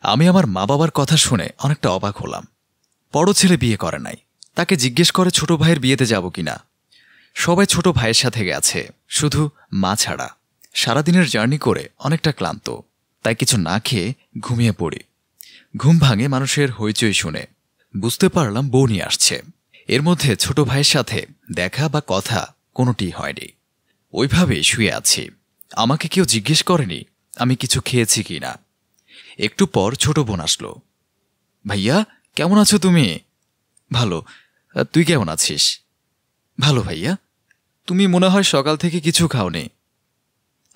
আমি আমার মা বাবার কথা শুনে অনেকটা অবাক হলাম। বড় ছেলে বিয়ে করে নাই, তাকে জিজ্ঞেস করে ছোট ভাইয়ের বিয়েতে যাব কিনা। সবাই ছোট ভাইয়ের সাথে গেছে, শুধু মা ছাড়া। সারাদিনের জার্নি করে অনেকটা ক্লান্ত, তাই কিছু না খেয়ে ঘুমিয়ে পড়ি। ঘুম ভাঙে মানুষের হইচই শুনে। বুঝতে পারলাম বউ নিয়ে আসছে। এর মধ্যে ছোট ভাইয়ের সাথে দেখা বা কথা কোনোটি হয়নি। ওইভাবে শুয়ে আছি। আমাকে কেউ জিজ্ঞেস করেনি আমি কিছু খেয়েছি কি না। একটু পর ছোট বোন আসলো। ভাইয়া, কেমন আছো তুমি? ভালো, তুই কেমন আছিস? ভালো ভাইয়া। তুমি মনে হয় সকাল থেকে কিছু খাওনি।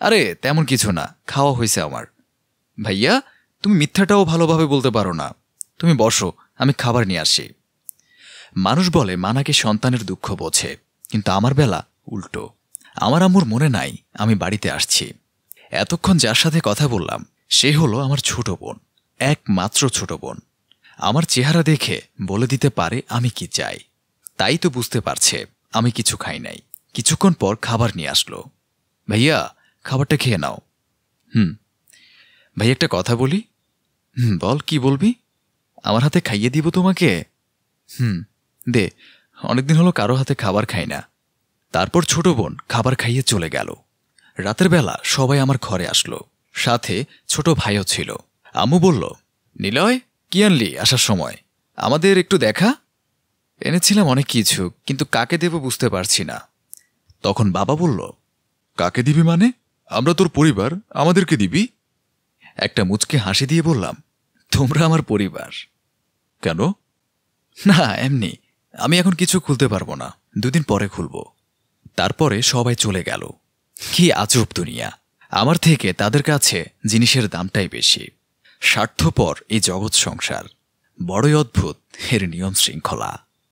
আরে তেমন কিছু না, খাওয়া হয়েছে আমার। ভাইয়া, তুমি মিথ্যাটাও ভালোভাবে বলতে পারো না। তুমি বসো, আমি খাবার নিয়ে আসি। মানুষ বলে মা নাকি সন্তানের দুঃখ বোঝে, কিন্তু আমার বেলা উল্টো। আমার আম্মুর মনে নাই আমি বাড়িতে আসছি। এতক্ষণ যার সাথে কথা বললাম সে হলো আমার ছোট বোন, একমাত্র ছোট বোন। আমার চেহারা দেখে বলে দিতে পারে আমি কি চাই। তাই তো বুঝতে পারছে আমি কিছু খাই নাই। কিছুক্ষণ পর খাবার নিয়ে আসলো। ভাইয়া, খাবারটা খেয়ে নাও। ভাই, একটা কথা বলি। বল, কি বলবি? আমার হাতে খাইয়ে দিব তোমাকে? দে, অনেকদিন হলো কারো হাতে খাবার খাই না। তারপর ছোট বোন খাবার খাইয়ে চলে গেল। রাতের বেলা সবাই আমার ঘরে আসলো, সাথে ছোট ভাইও ছিল। আম্মু বলল, নিলয়, কি আনলি আসার সময়? আমাদের একটু দেখা। এনেছিলাম অনেক কিছু, কিন্তু কাকে দেব বুঝতে পারছি না। তখন বাবা বলল, কাকে দিবি মানে? আমরা তোর পরিবার, আমাদেরকে দিবি? একটা মুচকে হাসি দিয়ে বললাম, তোমরা আমার পরিবার। কেন? না, এমনি। আমি এখন কিছু খুলতে পারবো না, 2 দিন পরে খুলব। তারপরে সবাই চলে গেল। কি আজব দুনিয়া! আমার থেকে তাদের কাছে জিনিসের দামটাই বেশি। স্বার্থপর এই জগৎ সংসার, বড়ই অদ্ভুত এর নিয়ম শৃঙ্খলা।